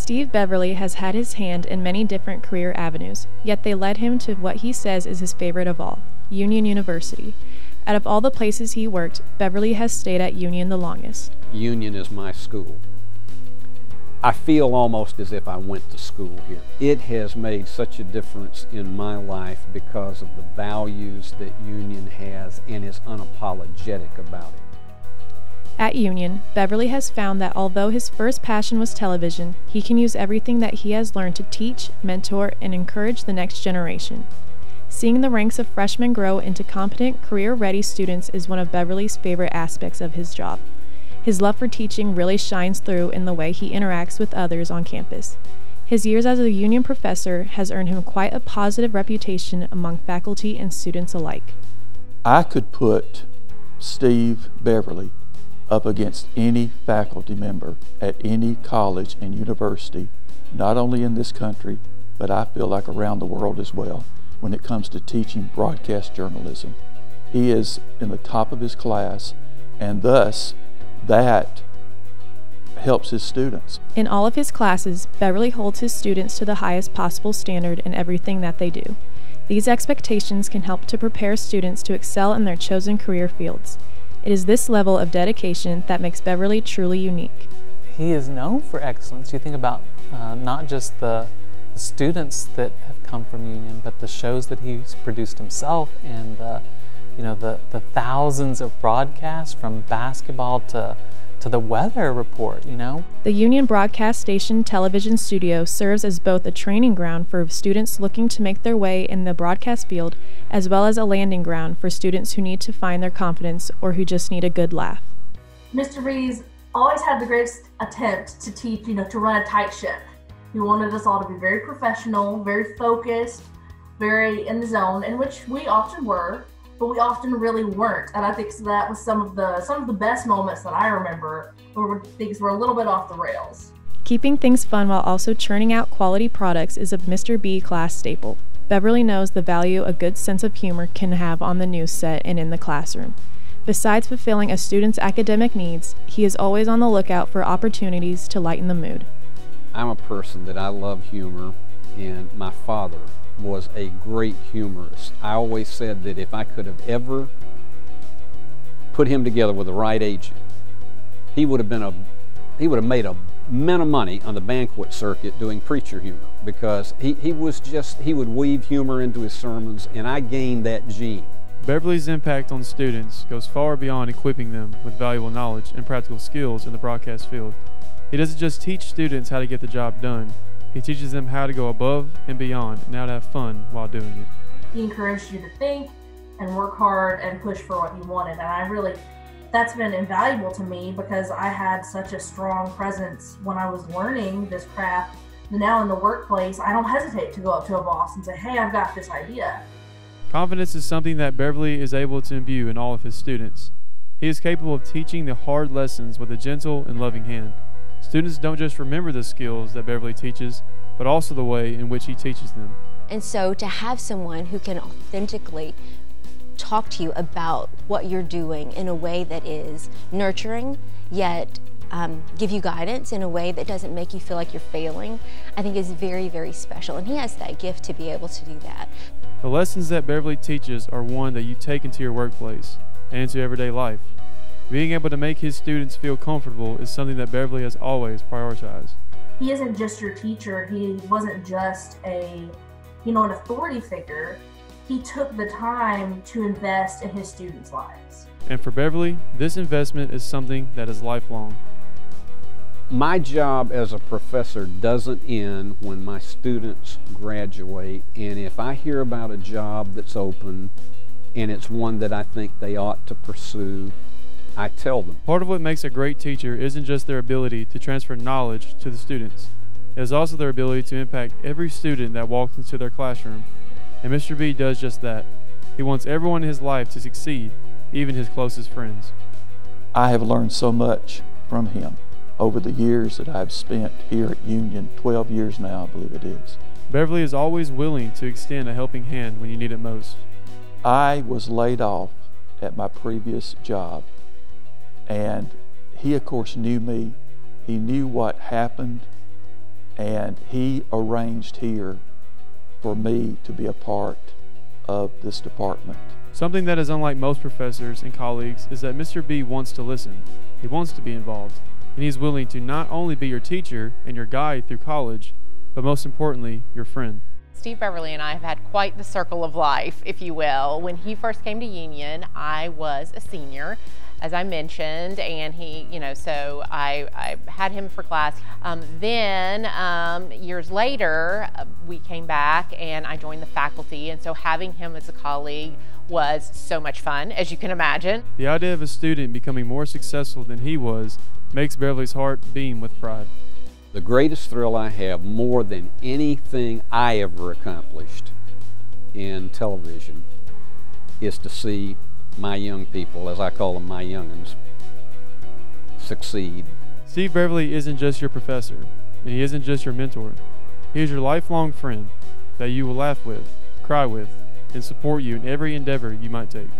Steve Beverly has had his hand in many different career avenues, yet they led him to what he says is his favorite of all, Union University. Out of all the places he worked, Beverly has stayed at Union the longest. Union is my school. I feel almost as if I went to school here. It has made such a difference in my life because of the values that Union has and is unapologetic about it. At Union, Beverly has found that although his first passion was television, he can use everything that he has learned to teach, mentor, and encourage the next generation. Seeing the ranks of freshmen grow into competent, career-ready students is one of Beverly's favorite aspects of his job. His love for teaching really shines through in the way he interacts with others on campus. His years as a Union professor has earned him quite a positive reputation among faculty and students alike. I could put Steve Beverly up against any faculty member at any college and university, not only in this country, but I feel like around the world as well, when it comes to teaching broadcast journalism. He is in the top of his class, and thus that helps his students. In all of his classes, Beverly holds his students to the highest possible standard in everything that they do. These expectations can help to prepare students to excel in their chosen career fields. It is this level of dedication that makes Beverly truly unique. He is known for excellence. You think about not just the students that have come from Union, but the shows that he's produced himself, and the thousands of broadcasts from basketball to the weather report, The Union Broadcast Station television studio serves as both a training ground for students looking to make their way in the broadcast field, as well as a landing ground for students who need to find their confidence or who just need a good laugh. Mr. Rees always had the greatest attempt to teach, to run a tight ship. He wanted us all to be very professional, very focused, very in the zone, in which we often were, but we often really weren't. And I think that was some of the best moments that I remember where things were a little bit off the rails. Keeping things fun while also churning out quality products is a Mr. B class staple. Beverly knows the value a good sense of humor can have on the news set and in the classroom. Besides fulfilling a student's academic needs, he is always on the lookout for opportunities to lighten the mood. I'm a person that I love humor, and my father was a great humorist. I always said that if I could have ever put him together with the right agent, he would have made a mint of money on the banquet circuit doing preacher humor, because he would weave humor into his sermons, and I gained that gene. Beverly's impact on students goes far beyond equipping them with valuable knowledge and practical skills in the broadcast field. He doesn't just teach students how to get the job done, he teaches them how to go above and beyond and how to have fun while doing it. He encouraged you to think and work hard and push for what you wanted, and that's been invaluable to me because I had such a strong presence when I was learning this craft. Now in the workplace, I don't hesitate to go up to a boss and say, hey, I've got this idea. Confidence is something that Beverly is able to imbue in all of his students. He is capable of teaching the hard lessons with a gentle and loving hand. Students don't just remember the skills that Beverly teaches, but also the way in which he teaches them. And so to have someone who can authentically talk to you about what you're doing in a way that is nurturing, yet give you guidance in a way that doesn't make you feel like you're failing, I think is very, very special. And he has that gift to be able to do that. The lessons that Beverly teaches are one that you take into your workplace and into everyday life. Being able to make his students feel comfortable is something that Beverly has always prioritized. He isn't just your teacher. He wasn't just an authority figure. He took the time to invest in his students' lives. And for Beverly, this investment is something that is lifelong. My job as a professor doesn't end when my students graduate, and if I hear about a job that's open and it's one that I think they ought to pursue, I tell them. Part of what makes a great teacher isn't just their ability to transfer knowledge to the students. It is also their ability to impact every student that walks into their classroom. And Mr. B does just that. He wants everyone in his life to succeed, even his closest friends. I have learned so much from him over the years that I've spent here at Union, 12 years now, I believe it is. Beverly is always willing to extend a helping hand when you need it most. I was laid off at my previous job, and he, of course, knew me. He knew what happened and he arranged here for me to be a part of this department. Something that is unlike most professors and colleagues is that Mr. B wants to listen. He wants to be involved, and he's willing to not only be your teacher and your guide through college, but most importantly, your friend. Steve Beverly and I have had quite the circle of life, if you will. When he first came to Union, I was a senior, as I mentioned, and he, so I had him for class. Then years later, we came back and I joined the faculty, and so having him as a colleague was so much fun, as you can imagine. The idea of a student becoming more successful than he was makes Beverly's heart beam with pride. The greatest thrill I have, more than anything I ever accomplished in television, is to see my young people, as I call them, my young'uns, succeed. Steve Beverly isn't just your professor, and he isn't just your mentor. He is your lifelong friend that you will laugh with, cry with, and support you in every endeavor you might take.